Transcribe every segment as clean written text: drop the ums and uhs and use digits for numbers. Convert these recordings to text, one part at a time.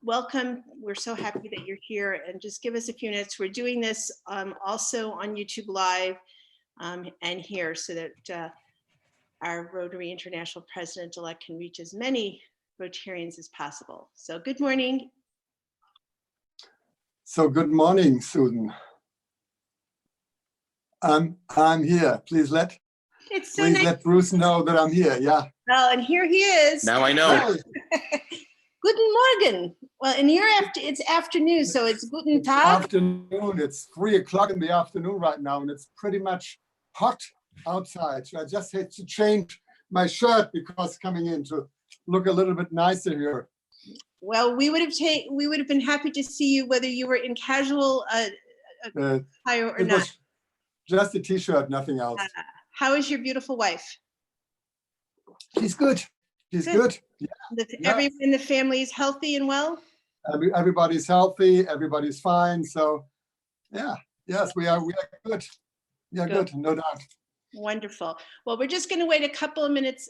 Welcome. We're so happy that you're here, and just give us a few minutes. We're doing this also on YouTube Live and here so that our Rotary International President-elect can reach as many Rotarians as possible. So good morning. So good morning, Susan. I'm here. Please let let Bruce know that I'm here. Yeah. Well, and here he is. Now I know. Guten Morgen. Well, and it's afternoon, so it's Guten Tag. Afternoon. It's 3 o'clock in the afternoon right now, and it's pretty much hot outside. So I just had to change my shirt because coming in to look a little bit nicer here. Well, we would have been happy to see you whether you were in casual attire or not. Just a t-shirt, nothing else. How is your beautiful wife? She's good. She's good. Yeah. Everyone in the family is healthy and well? Everybody's healthy. Everybody's fine. So, yeah. Yes, we are good. Yeah, good. No doubt. Wonderful. Well, we're just going to wait a couple of minutes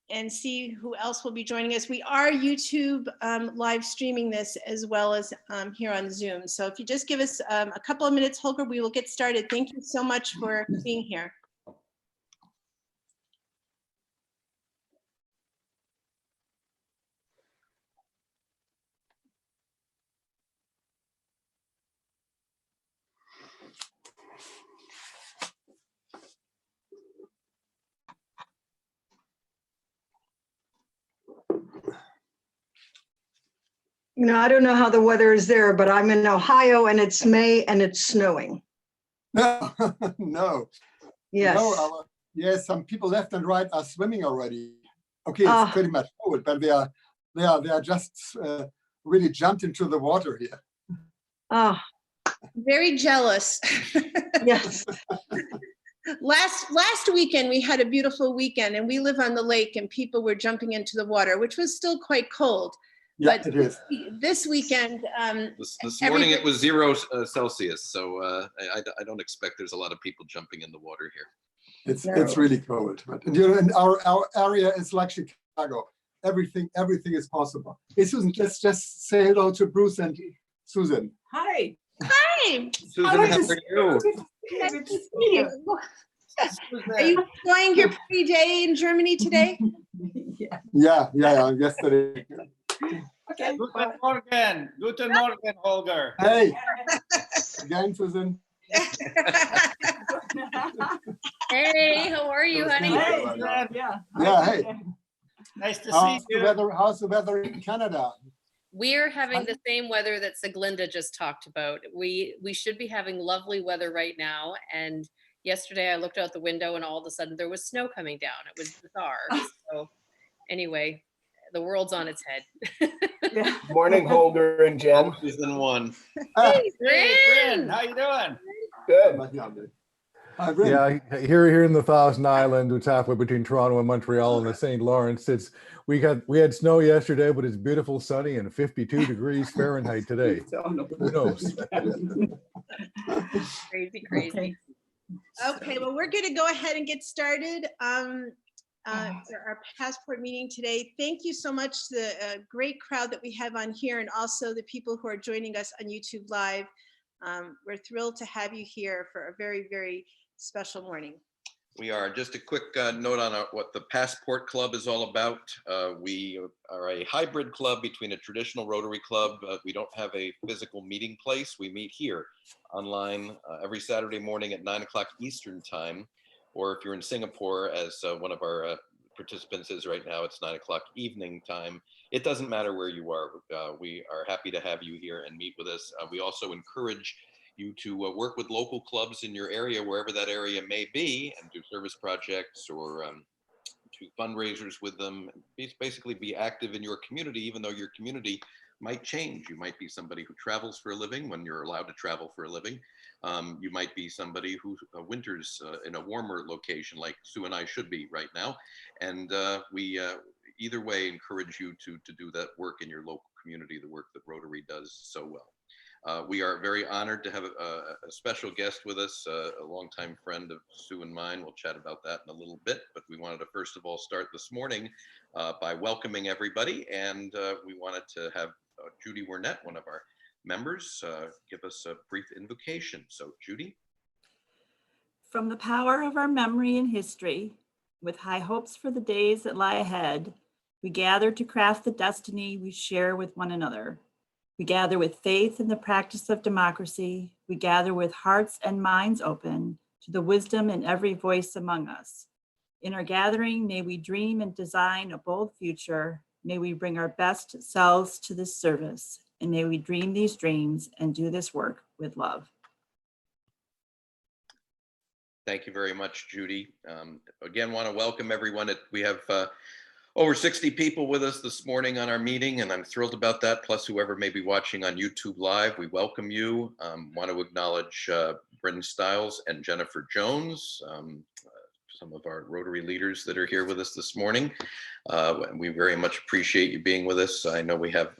and see who else will be joining us. We are YouTube live streaming this as well as here on Zoom. So if you just give us a couple of minutes, Holger, we will get started. Thank you so much for being here. You know, I don't know how the weather is there, but I'm in Ohio and it's May and it's snowing. No, no. Yes. No, yes, some people left and right are swimming already. Okay, it's pretty much cold, but they are just really jumped into the water here. Oh, very jealous. yes. Last weekend we had a beautiful weekend, and we live on the lake, and people were jumping into the water, which was still quite cold. Yeah, but it is. This weekend, this morning it was 0 Celsius, so I don't expect there's a lot of people jumping in the water here. It's really cold, but you know, and our area is like Chicago. Everything is possible. Hey, Susan, let's just say hello to Bruce and Susan. Hi. Hi. Susan, how are you? Nice to see you. Are you enjoying your pretty day in Germany today? Yeah. Yesterday. Okay. Guten Morgen. Guten Morgen, Holger. Hey. Again, Susan. Hey, how are you, honey? Hey, Yeah, hey. Nice to see you. How's the weather in Canada? We're having the same weather that Siglinda just talked about. We should be having lovely weather right now. And yesterday I looked out the window and all of a sudden there was snow coming down. It was bizarre. So anyway, the world's on its head. Yeah. Morning, Holger and Jen. Season 1. Hey, Bryn, how you doing? Good. Yeah, here in the Thousand Island, it's halfway between Toronto and Montreal and the St. Lawrence. We had snow yesterday, but it's beautiful, sunny, and 52 degrees Fahrenheit today. Who knows? Crazy. Okay, well, we're going to go ahead and get started for our passport meeting today. Thank you so much to the great crowd that we have on here, and also the people who are joining us on YouTube Live. We're thrilled to have you here for a very, very special morning. We are. Just a quick note on what the Passport Club is all about. We are a hybrid club between a traditional Rotary Club. We don't have a physical meeting place. We meet here online every Saturday morning at 9 o'clock Eastern time. Or if you're in Singapore, as one of our participants is right now, it's 9 o'clock evening time. It doesn't matter where you are. We are happy to have you here and meet with us. We also encourage you to work with local clubs in your area, wherever that area may be, and do service projects or do fundraisers with them. Basically be active in your community, even though your community might change. You might be somebody who travels for a living when you're allowed to travel for a living. You might be somebody who winters in a warmer location like Sue and I should be right now. And we either way encourage you to do that work in your local community, the work that Rotary does so well. We are very honored to have a special guest with us, a longtime friend of Sue and mine. We'll chat about that in a little bit, but we wanted to first of all start this morning by welcoming everybody, and we wanted to have Judy Wernette, one of our members, give us a brief invocation. So Judy. From the power of our memory and history, with high hopes for the days that lie ahead, we gather to craft the destiny we share with one another. We gather with faith in the practice of democracy. We gather with hearts and minds open to the wisdom in every voice among us. In our gathering, may we dream and design a bold future. May we bring our best selves to this service, and may we dream these dreams and do this work with love. Thank you very much, Judy. Again, want to welcome everyone. We have over 60 people with us this morning on our meeting, and I'm thrilled about that, plus whoever may be watching on YouTube Live. We welcome you. Want to acknowledge Brendan Stiles and Jennifer Jones, some of our Rotary leaders that are here with us this morning. We very much appreciate you being with us. I know we have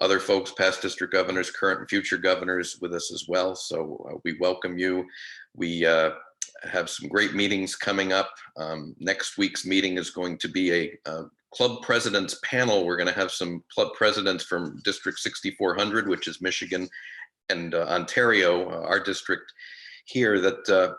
other folks, past district governors, current and future governors with us as well, so we welcome you. We have some great meetings coming up. Next week's meeting is going to be a club presidents panel. We're going to have some club presidents from District 6400, which is Michigan and Ontario, our district here, that are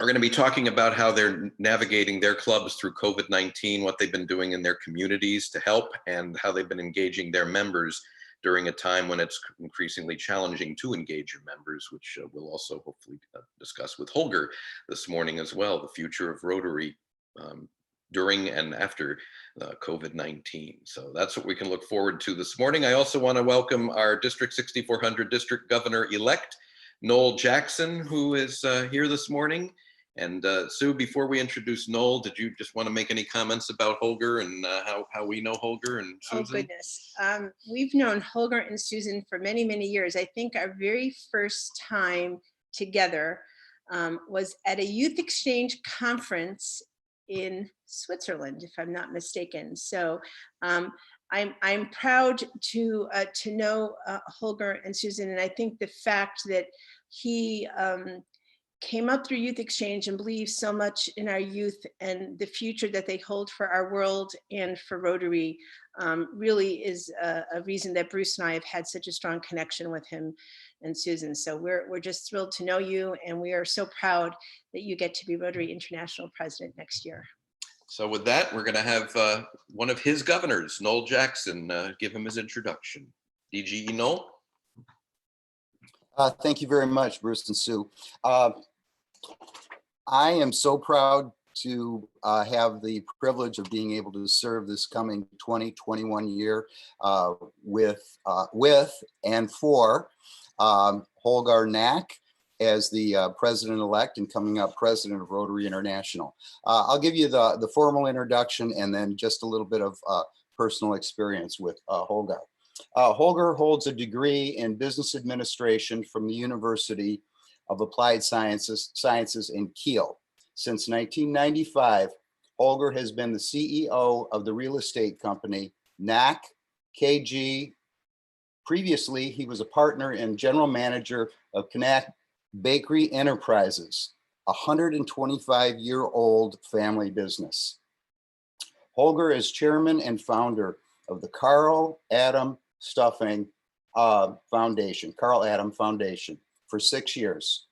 going to be talking about how they're navigating their clubs through COVID-19, what they've been doing in their communities to help, and how they've been engaging their members during a time when it's increasingly challenging to engage your members, which we'll also hopefully discuss with Holger this morning as well, the future of Rotary during and after COVID-19. So that's what we can look forward to this morning. I also want to welcome our District 6400 District Governor-elect, Noel Jackson, who is here this morning. And Sue, before we introduce Noel, did you just want to make any comments about Holger and how we know Holger and Susan? Oh goodness, we've known Holger and Susan for many, many years. I think our very first time together was at a youth exchange conference in Switzerland, if I'm not mistaken. So I'm proud to know Holger and Susan, and I think the fact that he came up through youth exchange and believes so much in our youth and the future that they hold for our world and for Rotary really is a reason that Bruce and I have had such a strong connection with him and Susan. So we're just thrilled to know you, and we are so proud that you get to be Rotary International President next year. So with that, we're going to have one of his governors, Noel Jackson, give him his introduction. DGE Noel. Thank you very much, Bruce and Sue. I am so proud to have the privilege of being able to serve this coming 2021 year with and for Holger Knaack as the president-elect and coming up president of Rotary International. I'll give you the formal introduction and then just a little bit of personal experience with Holger. Holger holds a degree in business administration from the University of Applied Sciences in Kiel. Since 1995, Holger has been the CEO of the real estate company Knaack KG. Previously, he was a partner and general manager of Knaack Bakery Enterprises, a 125-year-old family business. Holger is chairman and founder of the Carl Adam Foundation for 6 years.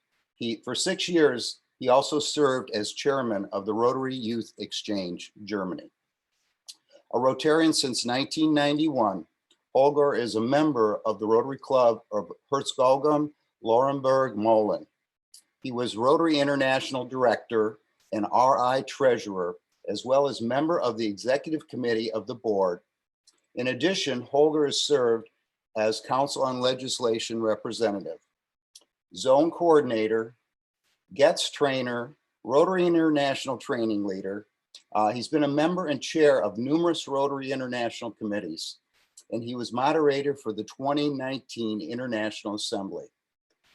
For 6 years, he also served as chairman of the Rotary Youth Exchange, Germany. A Rotarian since 1991, Holger is a member of the Rotary Club of Herzogenaurach, Lauenburg, Molen. He was Rotary International Director and RI Treasurer, as well as member of the Executive Committee of the Board. In addition, Holger has served as Council on Legislation Representative, Zone Coordinator, GETS Trainer, Rotary International Training Leader. He's been a member and chair of numerous Rotary International committees, and he was moderator for the 2019 International Assembly,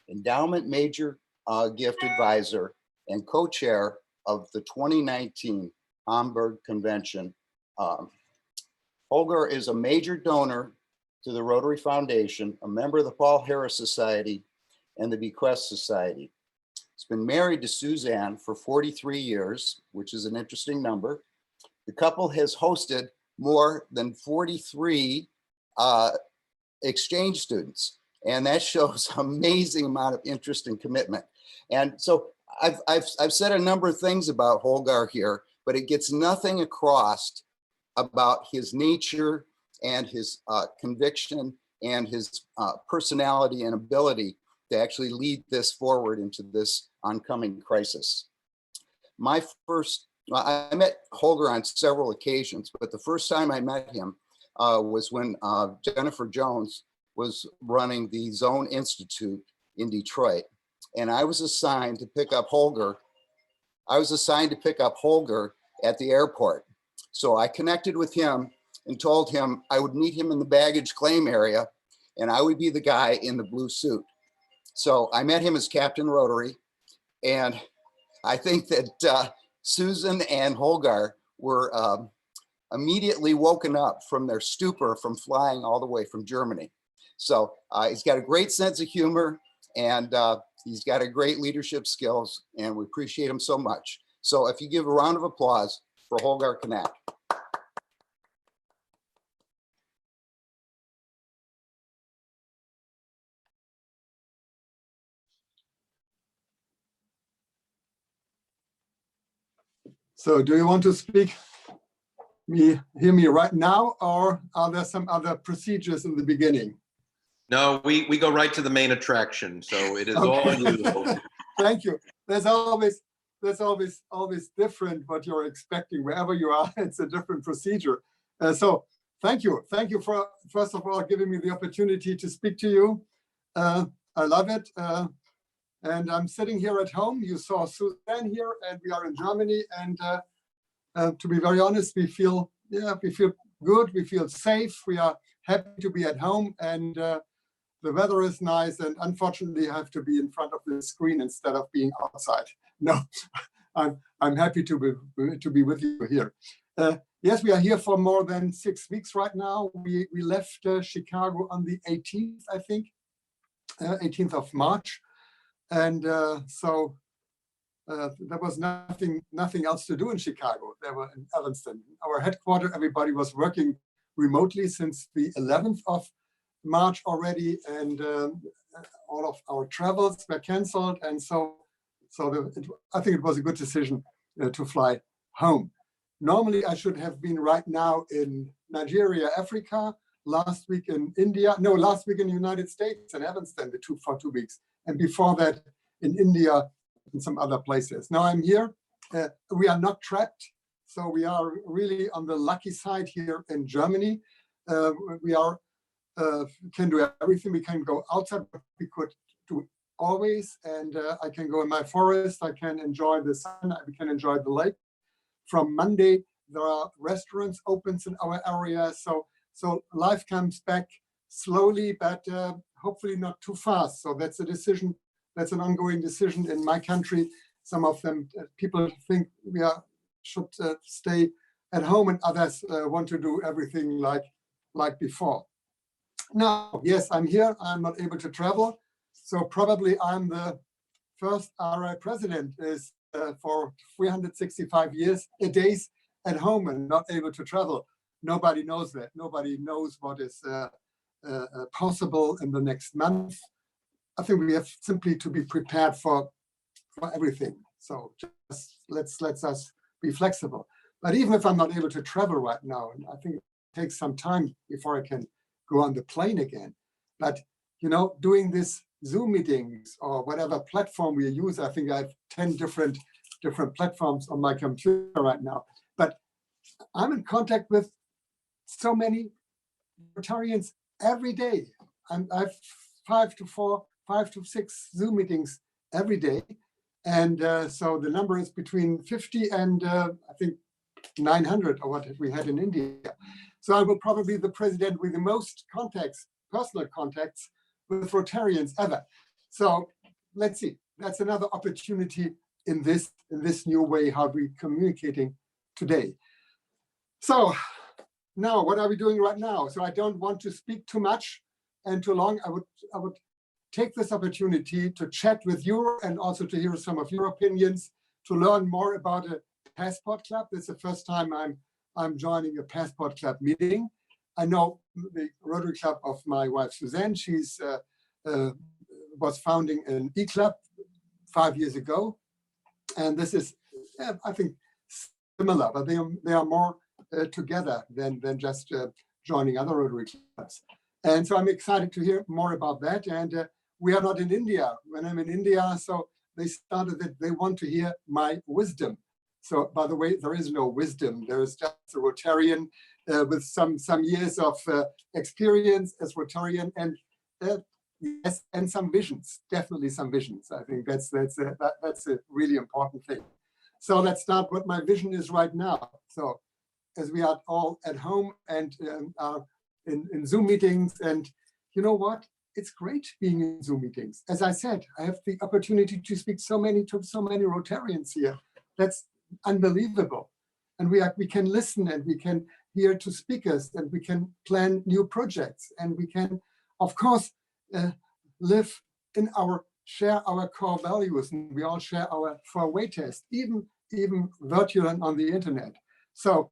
Endowment Major Gift Advisor, and co-chair of the 2019 Hamburg Convention. Holger is a major donor to the Rotary Foundation, a member of the Paul Harris Society and the Bequest Society. He's been married to Suzanne for 43 years, which is an interesting number. The couple has hosted more than 43 exchange students, and that shows amazing amount of interest and commitment. And so I've said a number of things about Holger here, but it gets nothing across about his nature and his conviction and his personality and ability to actually lead this forward into this oncoming crisis. I met Holger on several occasions, but the first time I met him was when Jennifer Jones was running the Zone Institute in Detroit. And I was assigned to pick up Holger. I was assigned to pick up Holger at the airport. So I connected with him and told him I would meet him in the baggage claim area and I would be the guy in the blue suit. So I met him as Captain Rotary. And I think that Susan and Holger were immediately woken up from their stupor from flying all the way from Germany. So he's got a great sense of humor and he's got a great leadership skills and we appreciate him so much. So if you give a round of applause for Holger Knaack. So do you want to hear me right now, or are there some other procedures in the beginning? No, we go right to the main attraction. So it is all you. Thank you. That's always different what you're expecting. Wherever you are, it's a different procedure. So thank you. Thank you for, first of all, giving me the opportunity to speak to you. I love it. And I'm sitting here at home. You saw Suzanne here, and we are in Germany. And to be very honest, we feel good. We feel safe. We are happy to be at home, and the weather is nice. And unfortunately, I have to be in front of the screen instead of being outside. No, I'm happy to be with you here. Yes, we are here for more than 6 weeks right now. We left Chicago on the 18th, I think, 18th of March. And so there was nothing else to do in Chicago. They were in Evanston. Our headquarters, everybody was working remotely since the 11th of March already, and all of our travels were canceled. And so I think it was a good decision to fly home. Normally, I should have been right now in Nigeria, Africa, last week in India, no, last week in the United States, in Evanston, for 2 weeks. And before that, in India and some other places. Now I'm here. We are not trapped. So we are really on the lucky side here in Germany. We can do everything. We can go outside, but we could do always. And I can go in my forest. I can enjoy the sun. We can enjoy the lake. From Monday, there are restaurants open in our area. So life comes back slowly, but hopefully not too fast. So that's a decision. That's an ongoing decision in my country. Some of them, people think we should stay at home, and others want to do everything like before. Now, yes, I'm here. I'm not able to travel. So probably I'm the first RI president is for 365 days at home and not able to travel. Nobody knows that. Nobody knows what is possible in the next month. I think we have simply to be prepared for everything. So just let's us be flexible. But even if I'm not able to travel right now, and I think it takes some time before I can go on the plane again. But doing this Zoom meetings or whatever platform we use, I think I have 10 different platforms on my computer right now. But I'm in contact with so many Rotarians every day. I have 5 to 6 Zoom meetings every day. And so the number is between 50 and I think 900 or what we had in India. So I will probably be the president with the most personal contacts with Rotarians ever. So let's see. That's another opportunity in this new way how we're communicating today. So now, what are we doing right now? So I don't want to speak too much and too long. I would take this opportunity to chat with you and also to hear some of your opinions, to learn more about a Passport Club. This is the first time I'm joining a Passport Club meeting. I know the Rotary Club of my wife, Suzanne. She's was founding an e-club 5 years ago. And this is, I think, similar, but they are more together than just joining other Rotary clubs. And so I'm excited to hear more about that. And we are not in India. When I'm in India, so they started that they want to hear my wisdom. So by the way, there is no wisdom. There is just a Rotarian with some years of experience as Rotarian, and yes, and some visions, definitely some visions. I think that's a really important thing. So let's start what my vision is right now. So as we are all at home and are in Zoom meetings, and you know what? It's great being in Zoom meetings. As I said, I have the opportunity to speak to so many Rotarians here. That's unbelievable. And we can listen, and we can hear to speakers, and we can plan new projects, and we can, of course, live in share our core values, and we all share our 4-way test, even virtual and on the internet. So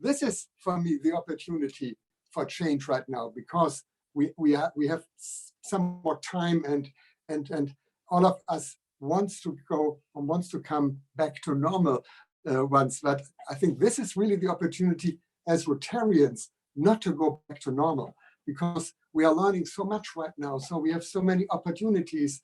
this is for me the opportunity for change right now, because we have some more time, and all of us wants to come back to normal once. But I think this is really the opportunity as Rotarians not to go back to normal, because we are learning so much right now. So we have so many opportunities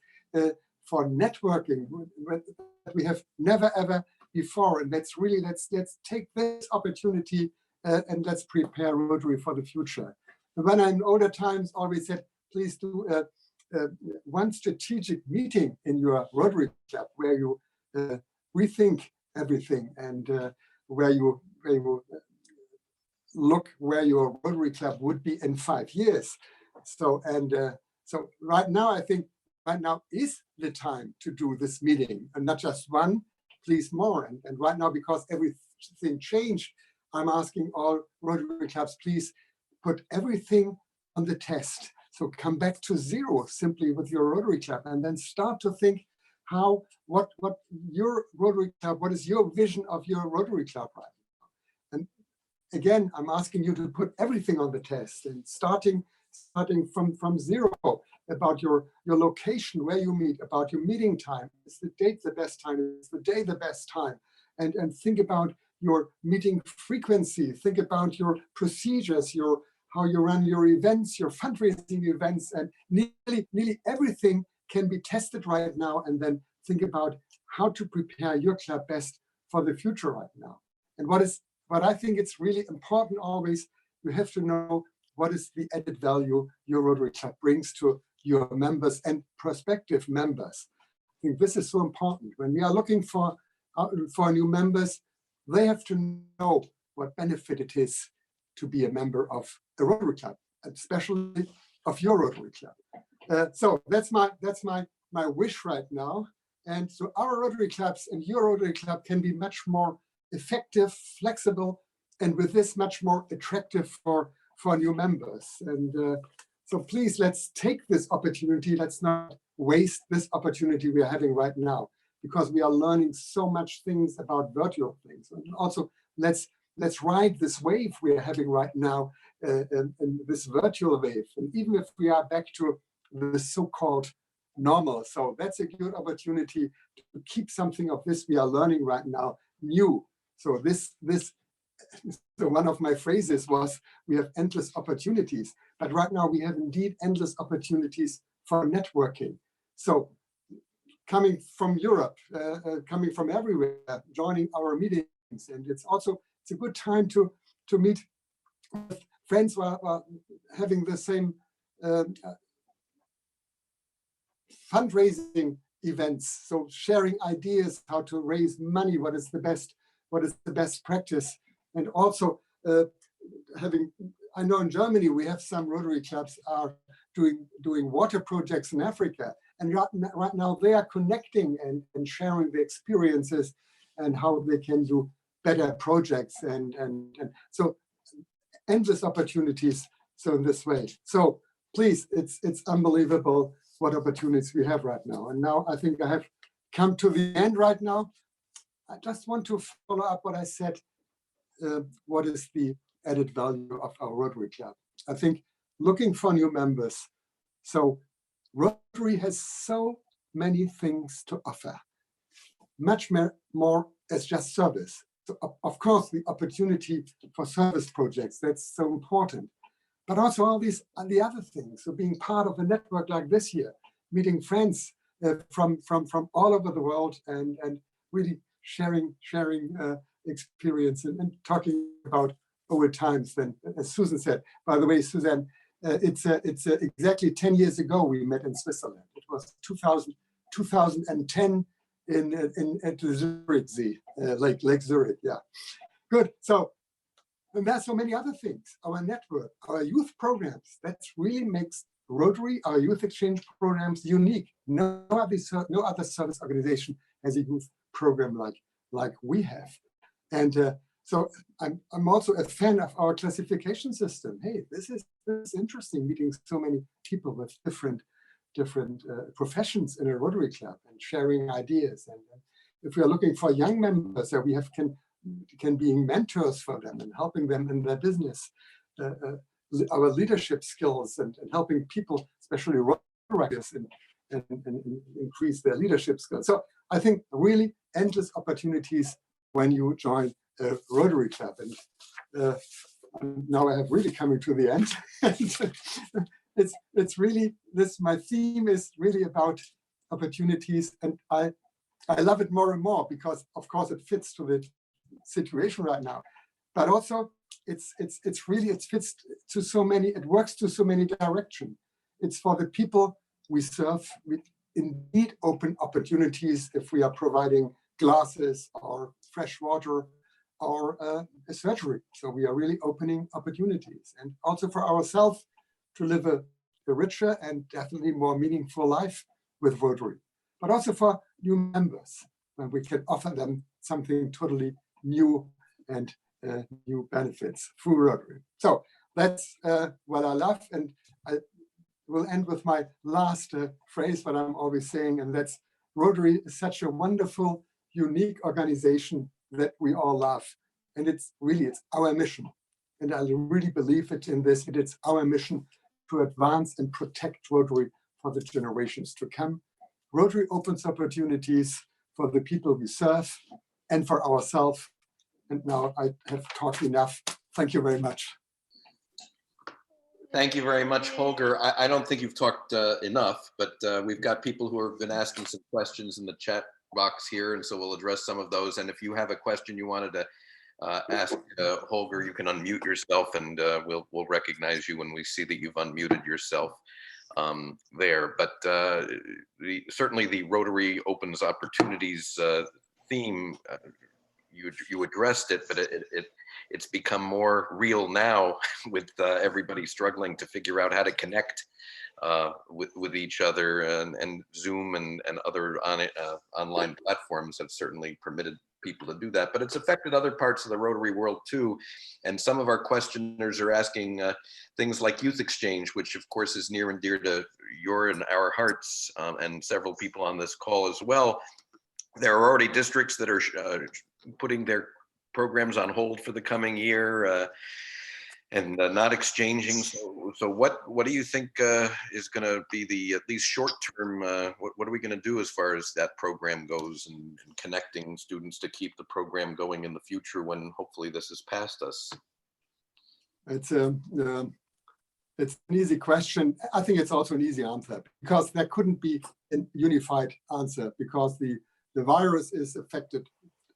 for networking that we have never ever before. And that's really, let's take this opportunity and let's prepare Rotary for the future. And when I'm in older times, always said, please do one strategic meeting in your Rotary Club where you rethink everything, and where you look where your Rotary Club would be in 5 years. So right now, I think right now is the time to do this meeting, and not just one, please more. And right now, because everything changed, I'm asking all Rotary clubs, please put everything on the test. So come back to zero simply with your Rotary club, and then start to think what your Rotary club, what is your vision of your Rotary club right now? And again, I'm asking you to put everything on the test, and starting from zero, about your location, where you meet, about your meeting time. Is the date the best time? Is the day the best time? And think about your meeting frequency. Think about your procedures, how you run your events, your fundraising events, and nearly everything can be tested right now. And then think about how to prepare your club best for the future right now. And what I think it's really important always, you have to know what is the added value your Rotary Club brings to your members and prospective members. I think this is so important. When we are looking for new members, they have to know what benefit it is to be a member of a Rotary Club, especially of your Rotary Club. So that's my wish right now. And so our Rotary clubs and your Rotary Club can be much more effective, flexible, and with this much more attractive for new members. And so please, let's take this opportunity. Let's not waste this opportunity we are having right now, because we are learning so much things about virtual things. And also, let's ride this wave we are having right now, in this virtual wave. And even if we are back to the so-called normal, so that's a good opportunity to keep something of this we are learning right now new. So so one of my phrases was, we have endless opportunities, but right now we have indeed endless opportunities for networking. So coming from Europe, coming from everywhere, joining our meetings. And it's a good time to meet with friends who are having the same fundraising events. So sharing ideas, how to raise money, what is the best practice. And also I know in Germany, we have some Rotary clubs are doing water projects in Africa. And right now they are connecting and sharing the experiences and how they can do better projects. And so endless opportunities. So in this way, so please, it's unbelievable what opportunities we have right now. And now I think I have come to the end right now. I just want to follow up what I said. What is the added value of our Rotary Club? I think looking for new members. So Rotary has so many things to offer, much more as just service. So of course, the opportunity for service projects, that's so important. But also all these and the other things. So being part of a network like this here, meeting friends from all over the world and really sharing experience and talking about old times. Then, as Susan said, by the way, Suzanne, it's exactly 10 years ago we met in Switzerland. It was 2010 at the Zurich Sea, Lake Zurich. Yeah, good. So, and there's so many other things. Our network, our youth programs, that really makes Rotary, our youth exchange programs, unique. No other service organization has a youth program like we have. And so I'm also a fan of our classification system. Hey, this is interesting, meeting so many people with different professions in a Rotary Club and sharing ideas. And if we are looking for young members that we have can be mentors for them and helping them in their business, our leadership skills and helping people, especially Rotarys, and increase their leadership skills. So I think really endless opportunities when you join a Rotary Club. And now I have really coming to the end. It's really this. My theme is really about opportunities, and I love it more and more because, of course, it fits to the situation right now, but also it fits to so many. It works to so many directions. It's for the people we serve. We indeed open opportunities if we are providing glasses or fresh water or a surgery. So we are really opening opportunities, and also for ourselves to live a richer and definitely more meaningful life with Rotary, but also for new members when we can offer them something totally new and new benefits through Rotary. So that's what I love, and I will end with my last phrase, what I'm always saying, and that's Rotary is such a wonderful, unique organization that we all love, and it's our mission, and I really believe it in this. It's our mission to advance and protect Rotary for the generations to come. Rotary opens opportunities for the people we serve and for ourselves. And now I have talked enough. Thank you very much. Thank you very much, Holger. I don't think you've talked enough, but we've got people who have been asking some questions in the chat box here, and so we'll address some of those. And if you have a question you wanted to ask Holger, you can unmute yourself, and we'll recognize you when we see that you've unmuted yourself there. But certainly the Rotary Opens Opportunities theme, you addressed it, but it's become more real now with everybody struggling to figure out how to connect with each other, and Zoom and other online platforms have certainly permitted people to do that, but it's affected other parts of the Rotary world too. And some of our questioners are asking things like youth exchange, which of course is near and dear to your and our hearts, and several people on this call as well. There are already districts that are putting their programs on hold for the coming year and not exchanging. So what do you think is going to be the at least short term? What are we going to do as far as that program goes, and connecting students to keep the program going in the future when hopefully this is past us? It's an easy question. I think it's also an easy answer, because there couldn't be a unified answer, because the virus is affected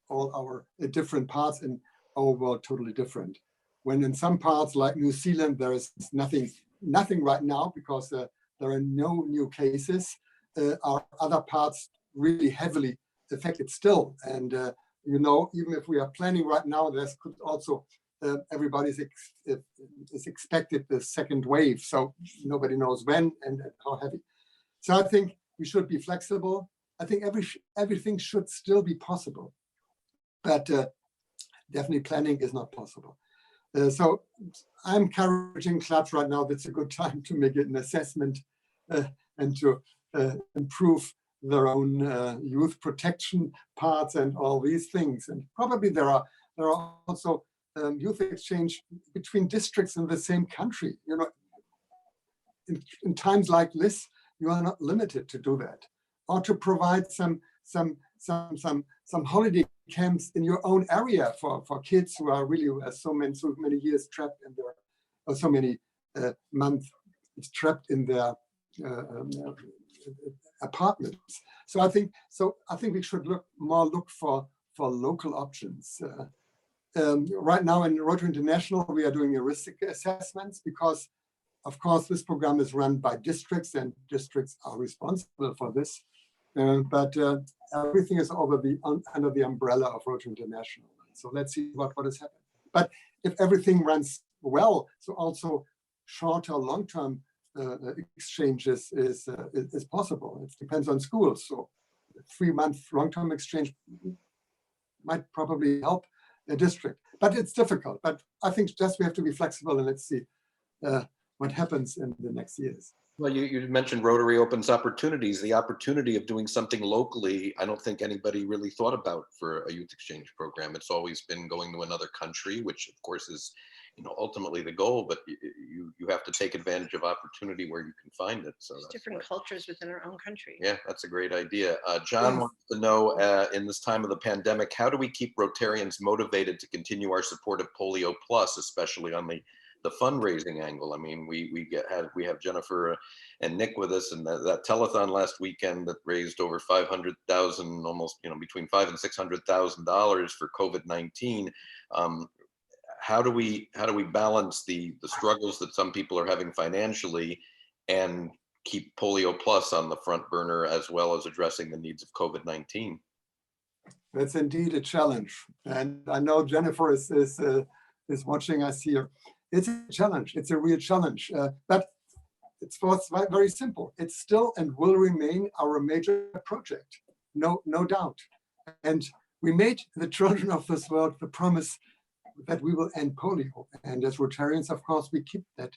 all our different parts in our world totally different. When in some parts like New Zealand, there is nothing right now because there are no new cases. Our other parts really heavily affected still. And even if we are planning right now, there's could also everybody's is expected the second wave. So nobody knows when and how heavy. So I think we should be flexible. I think everything should still be possible, but definitely planning is not possible. So I'm encouraging clubs right now. That's a good time to make an assessment and to improve their own youth protection parts and all these things. And probably there are also youth exchange between districts in the same country. You know, in times like this, you are not limited to do that, or to provide some holiday camps in your own area for kids who are really so many years trapped in their, or so many months trapped in their apartments. So I think we should look for local options. Right now in Rotary International, we are doing a risk assessments because, of course, this program is run by districts and districts are responsible for this. But everything is under the umbrella of Rotary International. So let's see what is happening. But if everything runs well, so also shorter, long-term exchanges is possible. It depends on schools. So 3-month long-term exchange might probably help a district, but it's difficult. But I think just we have to be flexible, and let's see what happens in the next years. Well, you mentioned Rotary opens opportunities. The opportunity of doing something locally, I don't think anybody really thought about for a youth exchange program. It's always been going to another country, which of course is, ultimately the goal, but you have to take advantage of opportunity where you can find it. So there's different cultures within our own country. Yeah, that's a great idea. John wants to know, in this time of the pandemic, how do we keep Rotarians motivated to continue our support of Polio Plus, especially on the fundraising angle? I mean, we have Jennifer and Nick with us, and that telethon last weekend that raised over 500,000, almost between $500,000 and $600,000 for COVID-19. How do we balance the struggles that some people are having financially and keep Polio Plus on the front burner, as well as addressing the needs of COVID-19? That's indeed a challenge, and I know Jennifer is watching us here. It's a challenge. It's a real challenge, but it's very simple. It's still and will remain our major project, no doubt. And we made the children of this world the promise that we will end polio. And as Rotarians, of course, we keep that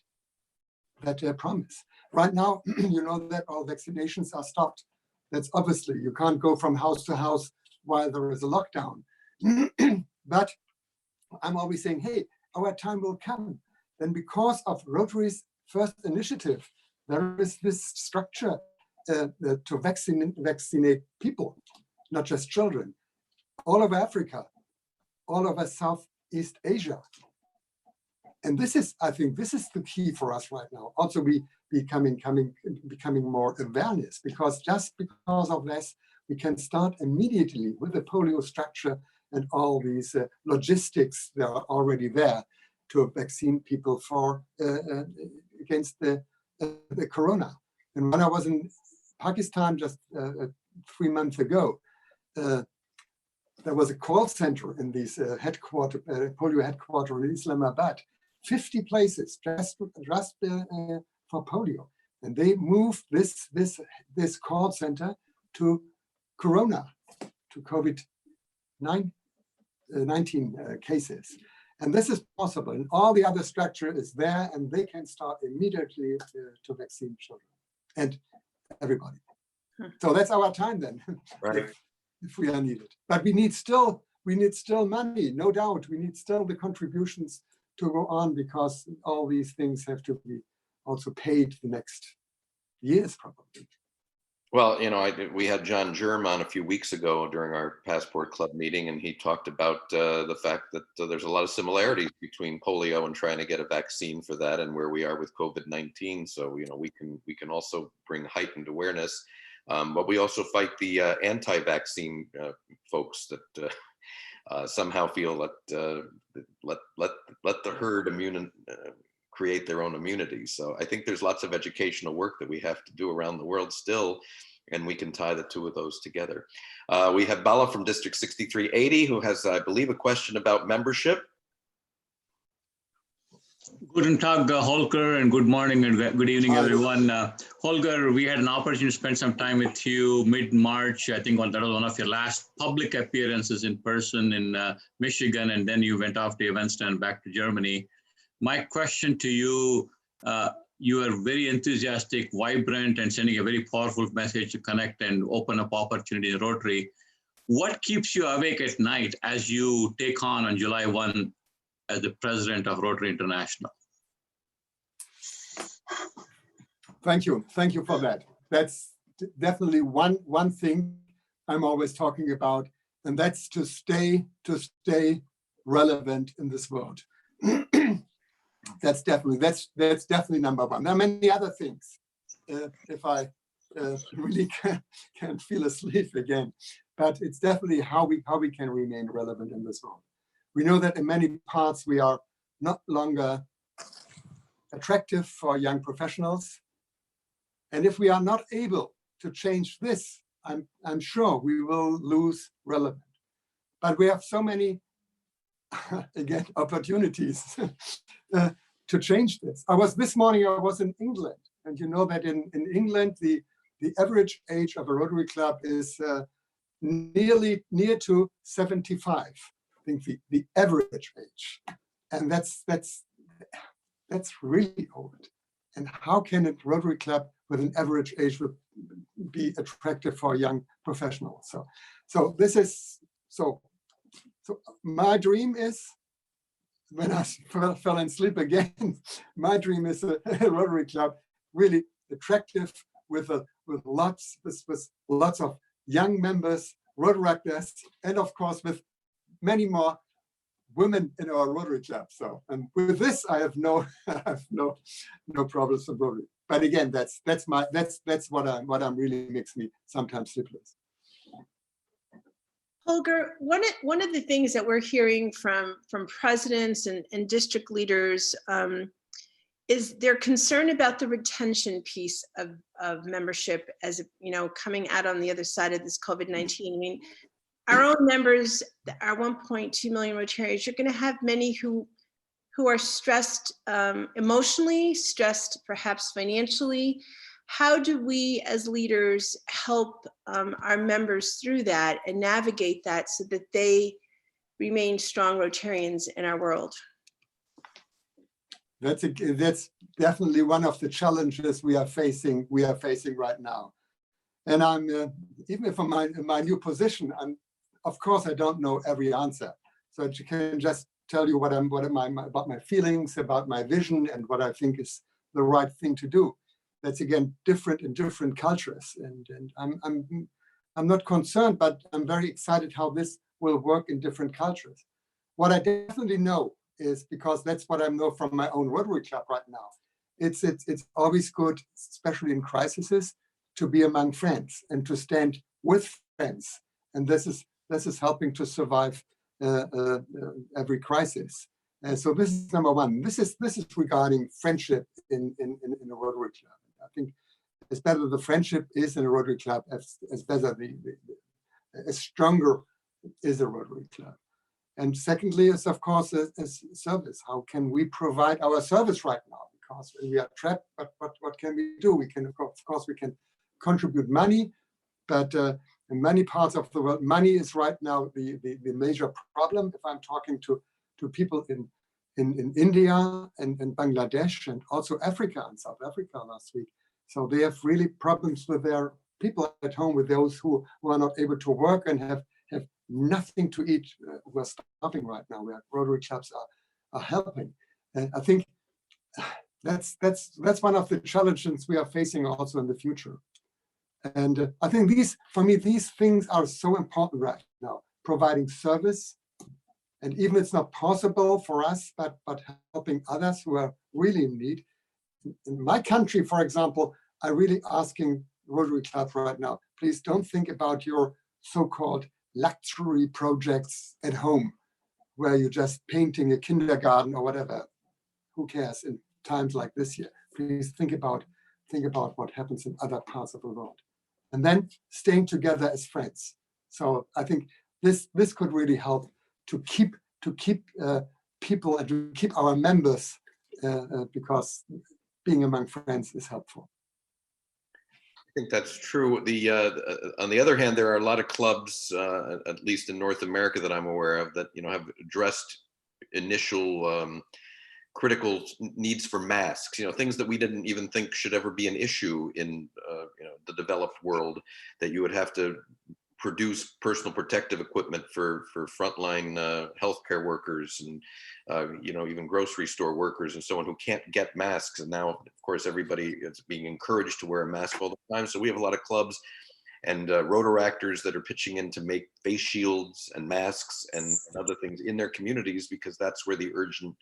promise. Right now, you know that all vaccinations are stopped. That's obviously, you can't go from house to house while there is a lockdown. But I'm always saying, hey, our time will come. Then because of Rotary's first initiative, there is this structure to vaccinate people, not just children, all over Africa, all over Southeast Asia. And this is, I think, this is the key for us right now. Also, we becoming more awareness, because just because of this, we can start immediately with the polio structure and all these logistics that are already there to vaccine people for against the corona. And when I was in Pakistan just 3 months ago, there was a call center in this polio headquarters in Islamabad, 50 places just for polio, and they moved this call center to corona, to COVID-19 cases. And this is possible, and all the other structure is there, and they can start immediately to vaccine children and everybody. So that's our time then, right? if we are needed. But we need still money, no doubt. We need still the contributions to go on, because all these things have to be also paid the next years probably. Well, we had John Germ on a few weeks ago during our Passport Club meeting, and he talked about the fact that there's a lot of similarities between polio and trying to get a vaccine for that, and where we are with COVID-19. So, we can also bring heightened awareness, but we also fight the anti-vaccine folks that somehow feel that let the herd create their own immunity. So I think there's lots of educational work that we have to do around the world still, and we can tie the two of those together. We have Bala from District 6380, who has, I believe, a question about membership. Guten Tag, Holger, and good morning and good evening, everyone. Holger, we had an opportunity to spend some time with you mid-March. I think that was one of your last public appearances in person in Michigan, and then you went off to Evanston and back to Germany. My question to you, you are very enthusiastic, vibrant, and sending a very powerful message to connect and open up opportunity in Rotary. What keeps you awake at night as you take on July 1 as the president of Rotary International? Thank you for that. That's definitely one thing I'm always talking about, and that's to stay relevant in this world. That's definitely number one. There are many other things. If I really can't feel asleep again, but it's definitely how we can remain relevant in this world. We know that in many parts we are not longer attractive for young professionals. And if we are not able to change this, I'm sure we will lose relevance. But we have so many, again, opportunities to change this. This morning I was in England, and you know that in England, the average age of a Rotary Club is near to 75. I think the average age, and that's really old. And how can a Rotary Club with an average age be attractive for young professionals? So my dream is, when I fell in sleep again, my dream is a Rotary Club really attractive with lots of young members, Rotaractors, and of course with many more women in our Rotary Club. So, and with this, I have no problems with Rotary. But again, that's what really makes me sometimes sleepless. Holger, one of the things that we're hearing from presidents and district leaders is their concern about the retention piece of membership as, coming out on the other side of this COVID-19. I mean, our own members, our 1.2 million Rotarians, you're going to have many who are stressed emotionally, stressed perhaps financially. How do we as leaders help our members through that and navigate that so that they remain strong Rotarians in our world? That's definitely one of the challenges we are facing right now. And I'm even from my new position, of course I don't know every answer. So I can just tell you about my feelings, about my vision, and what I think is the right thing to do. That's again different in different cultures, and I'm not concerned, but I'm very excited how this will work in different cultures. What I definitely know is, because that's what I know from my own Rotary Club right now, it's always good, especially in crises, to be among friends and to stand with friends, and this is helping to survive every crisis. So this is number one. This is regarding friendship in a Rotary Club. I think as better the friendship is in a Rotary Club, as better as stronger is a Rotary Club. And secondly is, of course, is service. How can we provide our service right now? Because we are trapped, but what can we do? We can, of course, we can contribute money, but in many parts of the world, money is right now the major problem. If I'm talking to people in India and Bangladesh and also Africa and South Africa last week, so they have really problems with their people at home, with those who are not able to work and have nothing to eat, who are starving right now, where Rotary Clubs are helping. And I think that's one of the challenges we are facing also in the future. And I think for me, these things are so important right now, providing service. And even it's not possible for us, but helping others who are really in need. In my country, for example, I'm really asking Rotary Club right now, please don't think about your so-called luxury projects at home, where you're just painting a kindergarten or whatever. Who cares in times like this year? Please think about what happens in other parts of the world. And then staying together as friends. So I think this could really help to keep people and to keep our members because being among friends is helpful. I think that's true. On the other hand, there are a lot of clubs, at least in North America, that I'm aware of that have addressed initial critical needs for masks. Things that we didn't even think should ever be an issue in the developed world. That you would have to produce personal protective equipment for frontline healthcare workers and even grocery store workers and so on who can't get masks. And now, of course, everybody is being encouraged to wear a mask all the time. So we have a lot of clubs and Rotaractors that are pitching in to make face shields and masks and other things in their communities, because that's where the urgent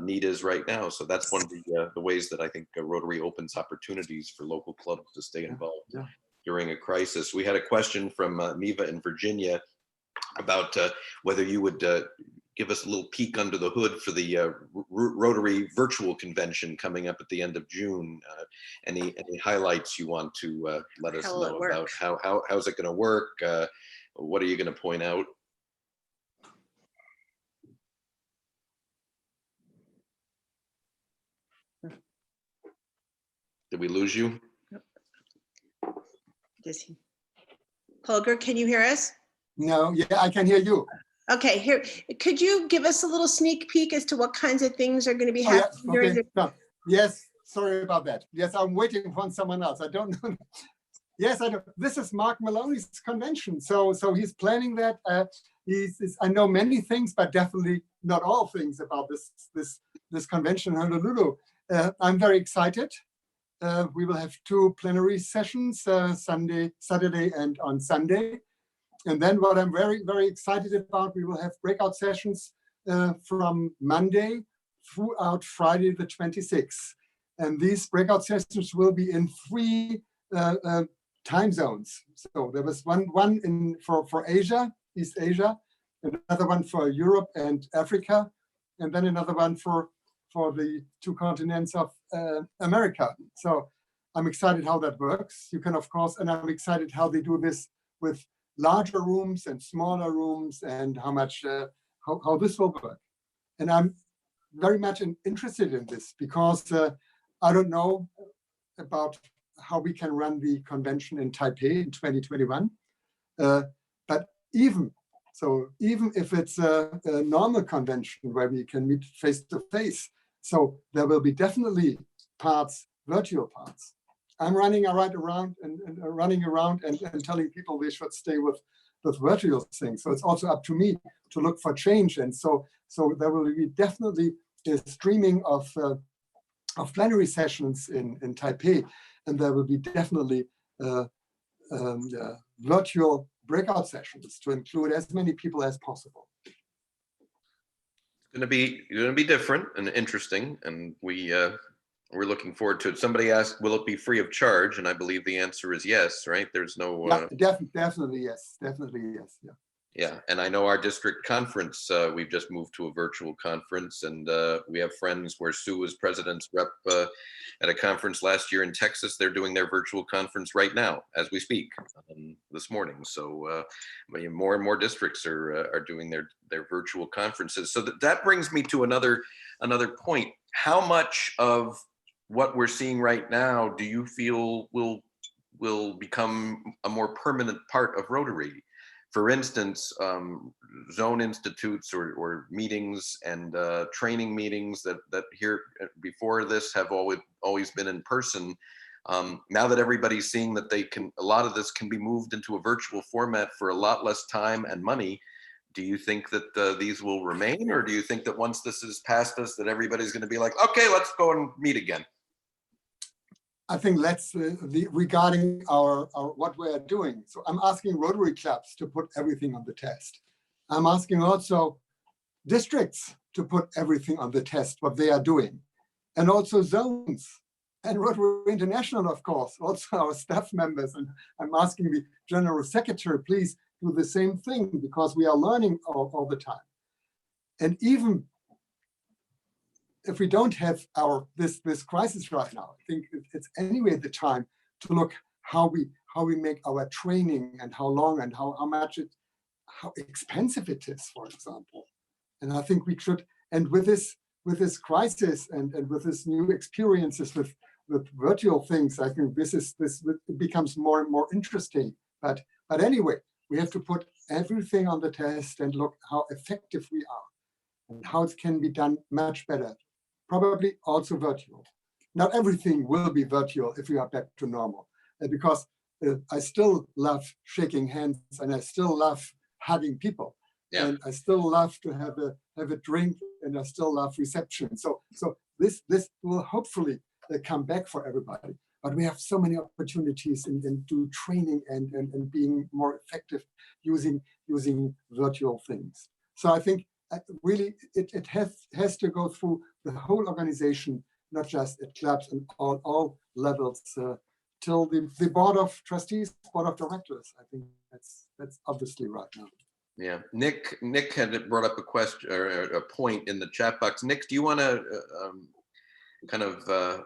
need is right now. So that's one of the ways that I think Rotary opens opportunities for local clubs to stay involved during a crisis. We had a question from Neva in Virginia about whether you would give us a little peek under the hood for the Rotary virtual convention coming up at the end of June. Any highlights you want to let us know about? How's it going to work? What are you going to point out? Did we lose you? Holger, can you hear us? No, yeah, I can hear you. Okay, here, could you give us a little sneak peek as to what kinds of things are going to be happening during the... No. Yes, sorry about that. Yes, I'm waiting for someone else. I don't know. Yes, I know. This is Mark Maloney's convention. So he's planning that. I know many things, but definitely not all things about this convention in Honolulu. I'm very excited. We will have 2 plenary sessions, Saturday and on Sunday. And then what I'm very, very excited about, we will have breakout sessions from Monday throughout Friday the 26th. And these breakout sessions will be in 3 time zones. So there was one for Asia, East Asia, another one for Europe and Africa, and then another one for the 2 continents of America. So I'm excited how that works. You can, of course, and I'm excited how they do this with larger rooms and smaller rooms, and how this will work. And I'm very much interested in this because I don't know about how we can run the convention in Taipei in 2021. But even if it's a normal convention where we can meet face to face, so there will be definitely virtual parts. I'm running around and telling people they should stay with virtual things. So it's also up to me to look for change. And so there will be definitely a streaming of plenary sessions in Taipei, and there will be definitely virtual breakout sessions to include as many people as possible. It's going to be different and interesting, and we're looking forward to it. Somebody asked, will it be free of charge? And I believe the answer is yes, right? There's no... definitely yes. Definitely yes. Yeah. Yeah. And I know our district conference, we've just moved to a virtual conference, and we have friends where Sue was president's rep at a conference last year in Texas. They're doing their virtual conference right now as we speak, this morning. So more and more districts are doing their virtual conferences. So that brings me to another point. How much of what we're seeing right now do you feel will become a more permanent part of Rotary? For instance, zone institutes or meetings and training meetings that here before this have always been in person. Now that everybody's seeing that a lot of this can be moved into a virtual format for a lot less time and money, do you think that these will remain, or do you think that once this is past us, that everybody's going to be like, okay, let's go and meet again? I think regarding our what we are doing. So I'm asking Rotary clubs to put everything on the test. I'm asking also districts to put everything on the test, what they are doing, and also zones and Rotary International, of course, also our staff members. And I'm asking the General Secretary, please do the same thing, because we are learning all the time. And even if we don't have this crisis right now, I think it's anyway the time to look how we make our training and how long and how expensive it is, for example. And I think we should, and with with this crisis and with this new experiences with virtual things, I think this becomes more and more interesting. But anyway, we have to put everything on the test and look how effective we are and how it can be done much better. Probably also virtual. Not everything will be virtual if we are back to normal, because I still love shaking hands and I still love hugging people. Yeah. And I still love to have a drink, and I still love reception. So this will hopefully come back for everybody. But we have so many opportunities in do training and being more effective using virtual things. So I think really it has to go through the whole organization, not just at clubs and all levels, till the board of trustees, board of directors. I think that's obviously right now. Yeah, Nick had brought up a question or a point in the chat box. Nick, do you want to kind of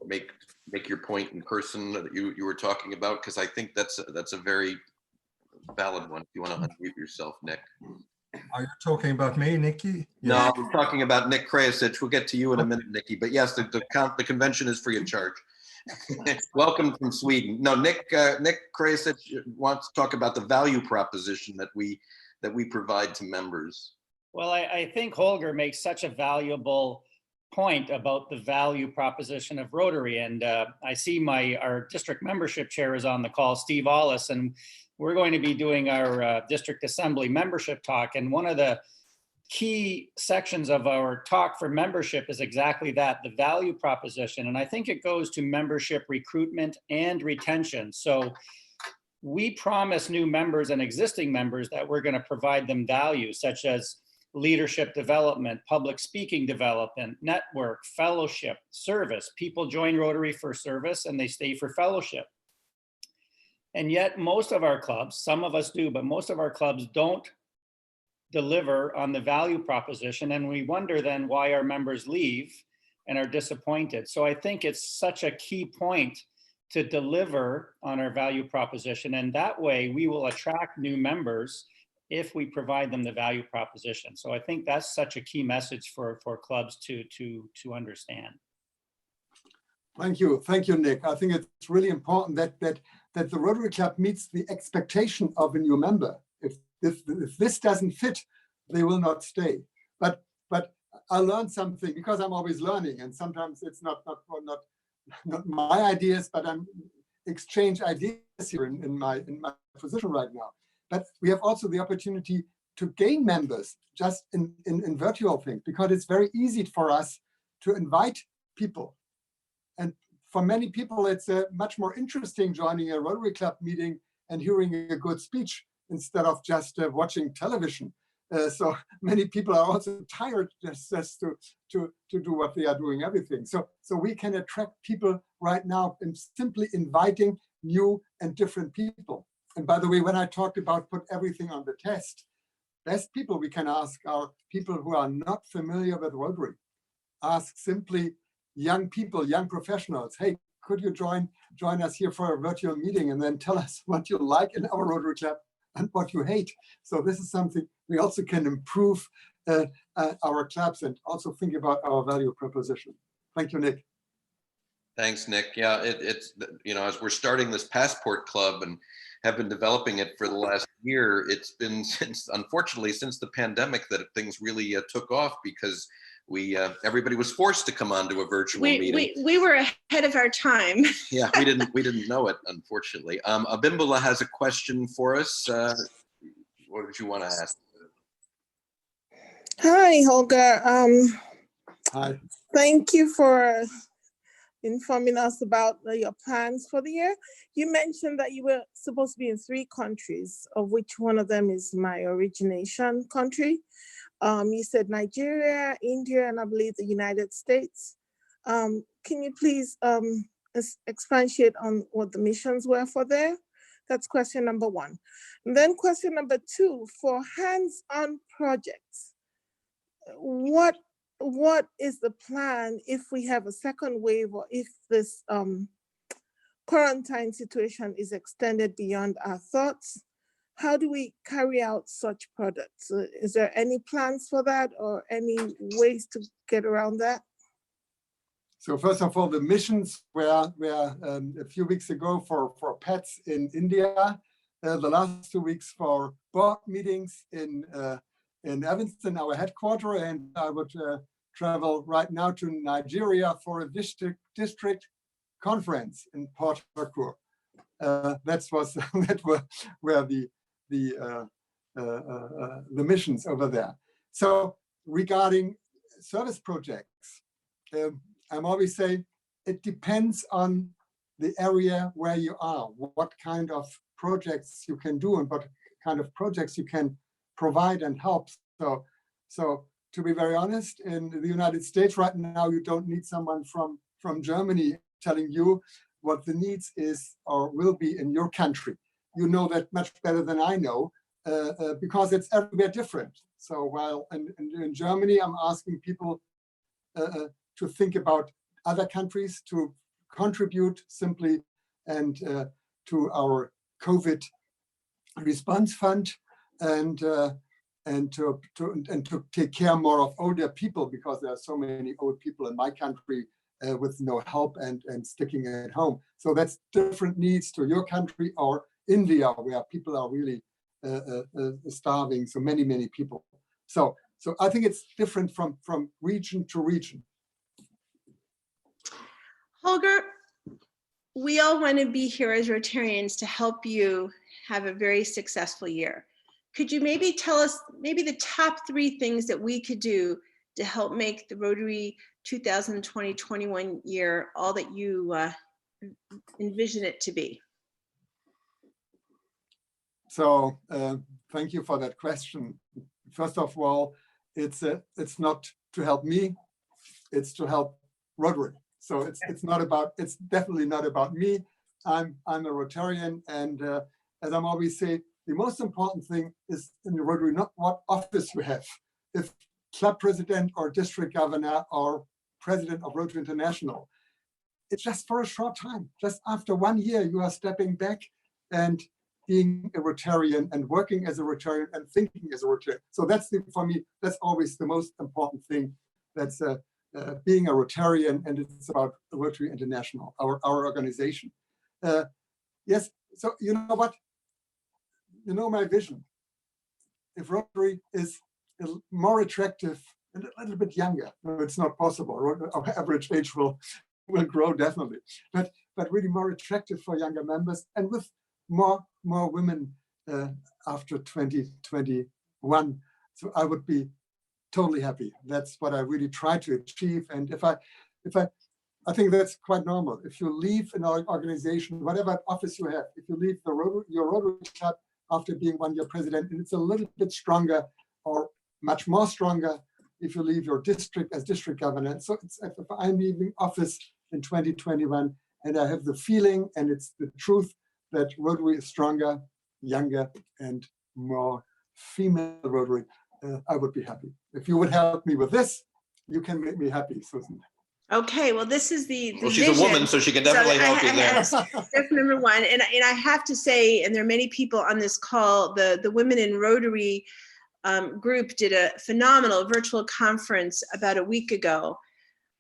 make your point in person that you were talking about? Because I think that's a very valid one. If you want to unmute yourself, Nick. Are you talking about me, Nikki? Yes. No, I'm talking about Nick Krajicic. We'll get to you in a minute, Nikki. But yes, the convention is free of charge. Welcome from Sweden. No, Nick Krajicic wants to talk about the value proposition that we provide to members. Well, I think Holger makes such a valuable point about the value proposition of Rotary, and I see our district membership chair is on the call, Steve Allis, and we're going to be doing our district assembly membership talk, and one of the key sections of our talk for membership is exactly that, the value proposition. And I think it goes to membership recruitment and retention. So we promise new members and existing members that we're going to provide them value, such as leadership development, public speaking development, network, fellowship, service. People join Rotary for service and they stay for fellowship. And yet most of our clubs, some of us do, but most of our clubs don't deliver on the value proposition, and we wonder then why our members leave and are disappointed. So I think it's such a key point to deliver on our value proposition, and that way we will attract new members if we provide them the value proposition. So I think that's such a key message for clubs to understand. Thank you, Nick. I think it's really important that the Rotary Club meets the expectation of a new member. If this doesn't fit, they will not stay. But I learned something, because I'm always learning, and sometimes it's not my ideas, but I'm exchange ideas here in my position right now. But we have also the opportunity to gain members just in virtual things, because it's very easy for us to invite people. And for many people, it's much more interesting joining a Rotary Club meeting and hearing a good speech instead of just watching television. So many people are also tired just to do what they are doing, everything. So we can attract people right now in simply inviting new and different people. And by the way, when I talked about put everything on the test, best people we can ask are people who are not familiar with Rotary. Ask simply young people, young professionals, hey, could you join us here for a virtual meeting, and then tell us what you like in our Rotary Club and what you hate. So this is something we also can improve our clubs and also think about our value proposition. Thank you, Nick. Thanks, Nick. Yeah, it's, as we're starting this Passport Club and have been developing it for the last year, it's been unfortunately since the pandemic that things really took off, because everybody was forced to come onto a virtual meeting. We were ahead of our time. Yeah, we didn't know it, unfortunately. Abimbola has a question for us. What did you want to ask? Hi, Holger. Hi. Thank you for informing us about your plans for the year. You mentioned that you were supposed to be in 3 countries, of which one of them is my origination country. You said Nigeria, India, and I believe the United States. Can you please expatiate on what the missions were for there? That's question number 1. And then question number 2, for hands-on projects, what is the plan if we have a second wave, or if this quarantine situation is extended beyond our thoughts? how do we carry out such products? Is there any plans for that or any ways to get around that? So first of all, the missions were a few weeks ago for pets in India, the last 2 weeks for board meetings in Evanston, our headquarters, and I would travel right now to Nigeria for a district conference in Port Harcourt. That were the missions over there. So regarding service projects, I'm always saying it depends on the area where you are, what kind of projects you can do and what kind of projects you can provide and help. So to be very honest, in the United States right now, you don't need someone from Germany telling you what the needs is or will be in your country. You know that much better than I know, because it's everywhere different. So while in Germany, I'm asking people to think about other countries to contribute simply and to our COVID response fund and to take care more of older people, because there are so many old people in my country with no help and sticking at home. So that's different needs to your country or India, where people are really starving. So many people. So I think it's different from region to region. Holger, we all want to be here as Rotarians to help you have a very successful year. Could you maybe tell us the top 3 things that we could do to help make the Rotary 2020-21 year all that you envision it to be? So thank you for that question. First of all, it's not to help me, it's to help Rotary. So it's definitely not about me. I'm a Rotarian, and as I'm always say, the most important thing is in the Rotary not what office you have. If club president or district governor or president of Rotary International, it's just for a short time. Just after 1 year, you are stepping back and being a Rotarian and working as a Rotarian and thinking as a Rotarian. So for me, that's always the most important thing. That's being a Rotarian, and it's about Rotary International, our organization. Yes, so you know what? You know my vision. If Rotary is more attractive and a little bit younger, no, it's not possible. Our average age will grow definitely, but really more attractive for younger members, and with more women after 2021. So I would be totally happy. That's what I really try to achieve. And I think that's quite normal. If you leave an organization, whatever office you have, if you leave your Rotary club after being 1 year president, and it's a little bit stronger or much more stronger if you leave your district as district governor. So it's, if I'm leaving office in 2021 and I have the feeling, and it's the truth, that Rotary is stronger, younger, and more female Rotary, I would be happy. If you would help me with this, you can make me happy, Susan. Okay, well, this is the Well, she's a woman, so she can definitely help you there. That's number one. And I have to say, and there are many people on this call, the Women in Rotary group did a phenomenal virtual conference about a week ago.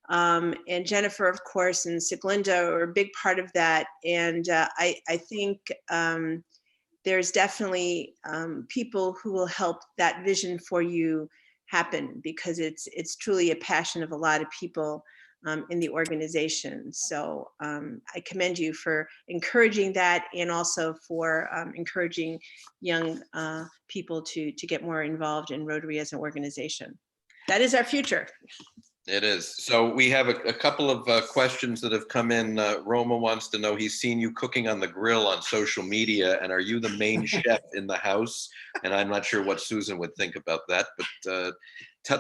And Jennifer, of course, and Siglinda are a big part of that. And I think there's definitely people who will help that vision for you happen, because it's truly a passion of a lot of people in the organization. So I commend you for encouraging that, and also for encouraging young people to get more involved in Rotary as an organization. That is our future. It is. So we have a couple of questions that have come in. Roma wants to know, he's seen you cooking on the grill on social media, and are you the main chef in the house? And I'm not sure what Susan would think about that, but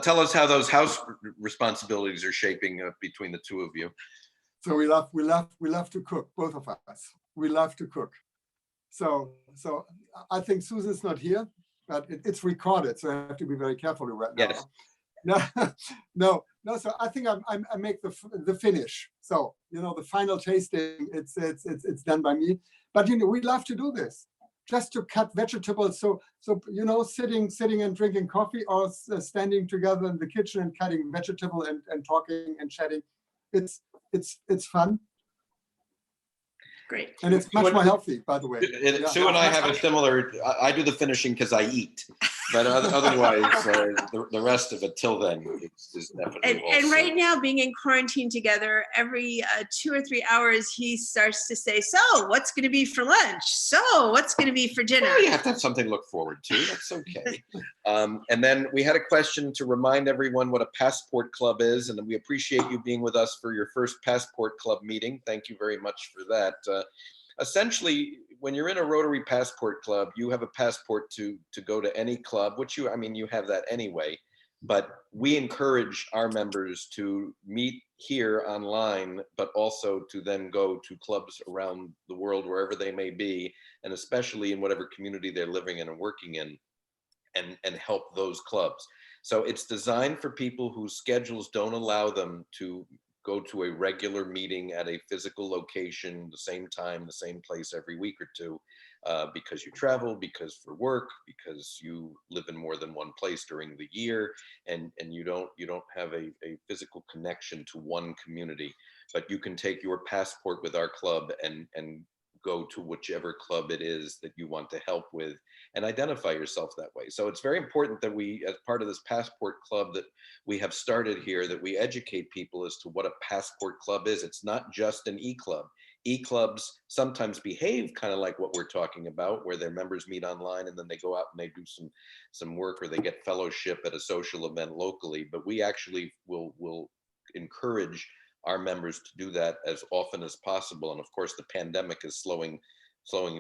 tell us how those house responsibilities are shaping between the two of you. So we love to cook, both of us. We love to cook. So I think Susan's not here, but it's recorded, so I have to be very careful right now. Yes. No. So I think I make the finish. So the final tasting, it's done by me. But we love to do this. just to cut vegetables. So you know, sitting and drinking coffee, or standing together in the kitchen and cutting vegetable and talking and chatting. It's fun. Great. And it's much more healthy, by the way. Yeah. Sue and I have a similar, I do the finishing because I eat, but otherwise, the rest of it till then is definitely And right now, being in quarantine together, every 2 or 3 hours, he starts to say, so what's going to be for lunch? So what's going to be for dinner? Well, you have to have something to look forward to. That's okay. And then we had a question to remind everyone what a passport club is. And we appreciate you being with us for your first passport club meeting. Thank you very much for that. Essentially, when you're in a Rotary Passport Club, you have a passport to go to any club, which you have that anyway, but we encourage our members to meet here online, but also to then go to clubs around the world, wherever they may be, and especially in whatever community they're living in and working in, and help those clubs. So it's designed for people whose schedules don't allow them to go to a regular meeting at a physical location, the same time, the same place every week or two, because you travel, because for work, because you live in more than one place during the year, and you don't have a physical connection to one community. But you can take your passport with our club and go to whichever club it is that you want to help with and identify yourself that way. So it's very important that we, as part of this passport club that we have started here, that we educate people as to what a passport club is. It's not just an e-club. E-clubs sometimes behave kind of like what we're talking about, where their members meet online and then they go out and they do some work, or they get fellowship at a social event locally. But we actually will encourage our members to do that as often as possible. And of course, the pandemic is slowing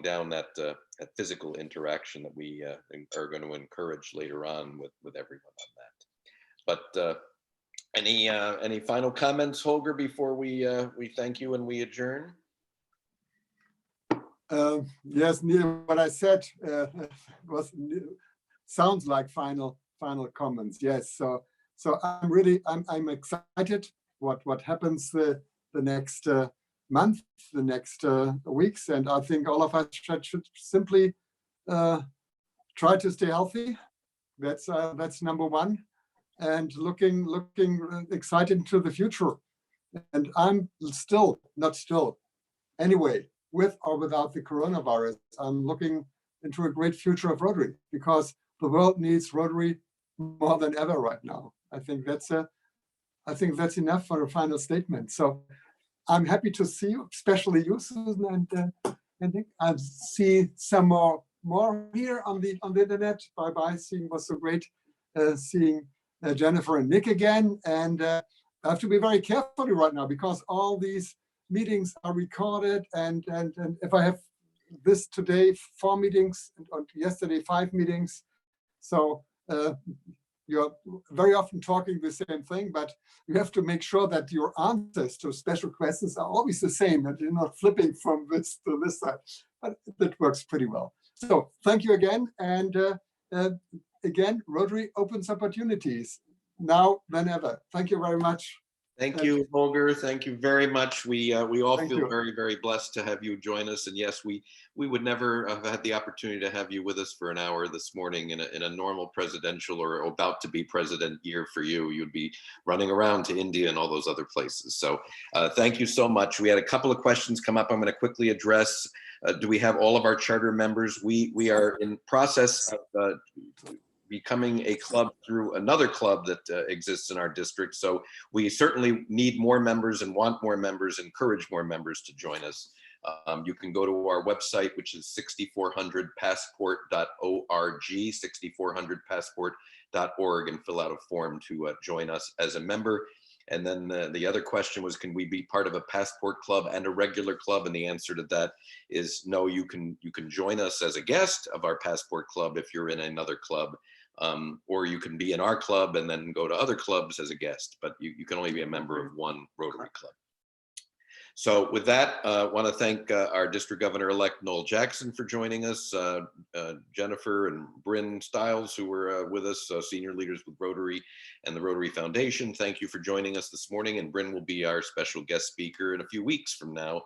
down that physical interaction that we are going to encourage later on with everyone on that. But any final comments, Holger, before we thank you and we adjourn? Yes, Neil, what I said sounds like final comments. Yes, so I'm excited what happens the next month, the next weeks, and I think all of us should simply try to stay healthy. That's number one, and looking excited to the future. And I'm anyway, with or without the coronavirus, I'm looking into a great future of Rotary, because the world needs Rotary more than ever right now. I think that's enough for a final statement. So I'm happy to see you, especially you, Susan, and Nick. I see some more here on the internet. Bye. Seeing was so great. Seeing Jennifer and Nick again, and I have to be very careful right now because all these meetings are recorded, and if I have this today 4 meetings, and yesterday 5 meetings, so you're very often talking the same thing, but you have to make sure that your answers to special questions are always the same, that you're not flipping from this to this side. But that works pretty well. So thank you again, and again, Rotary opens opportunities now than ever. Thank you very much. Thank you, Holger. Thank you very much. We all feel very, very blessed to have you join us. And yes, we would never have had the opportunity to have you with us for an hour this morning in a normal presidential or about to be president year for you. You'd be running around to India and all those other places. So thank you so much. We had a couple of questions come up. I'm going to quickly address. Do we have all of our charter members? We are in process of becoming a club through another club that exists in our district. So we certainly need more members and want more members, encourage more members to join us. You can go to our website, which is 6400passport.org, 6400passport.org, and fill out a form to join us as a member. And then the other question was, can we be part of a passport club and a regular club? And the answer to that is no. You can join us as a guest of our passport club if you're in another club, or you can be in our club and then go to other clubs as a guest, but you can only be a member of one Rotary club. So with that, I want to thank our District Governor-elect Noel Jackson for joining us, Jennifer and Bryn Stiles, who were with us, senior leaders with Rotary and the Rotary Foundation. Thank you for joining us this morning, and Bryn will be our special guest speaker in a few weeks from now.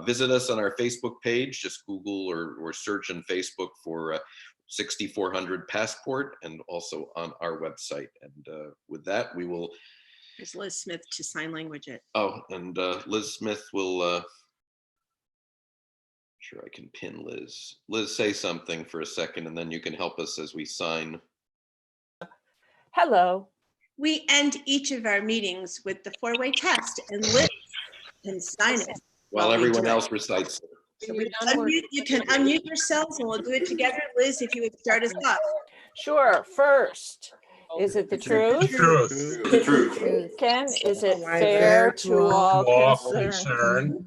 Visit us on our Facebook page, just Google or search on Facebook for 6400 Passport, and also on our website. And with that, we will. There's Liz Smith to sign language it. Oh, and Liz Smith will, sure I can pin Liz. Liz, say something for a second, and then you can help us as we sign. Hello. We end each of our meetings with the four-way test, and Liz can sign it. While we everyone do it. else recites it. So you can unmute yourselves and we'll do it together. Liz, if you would start us off. Sure. First, is it the truth? The truth. Ken, is it fair to all concerned?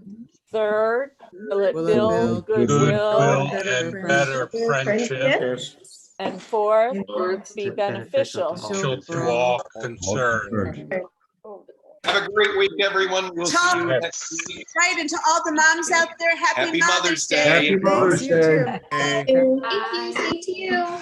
Third, will it build goodwill and better friendship? And fourth, be beneficial To all concerned. Have a great week, everyone. We'll see you next week. Right, and to all the moms out there, happy Happy Mother's Day. Happy Mother's Day. Thank you. Same to you.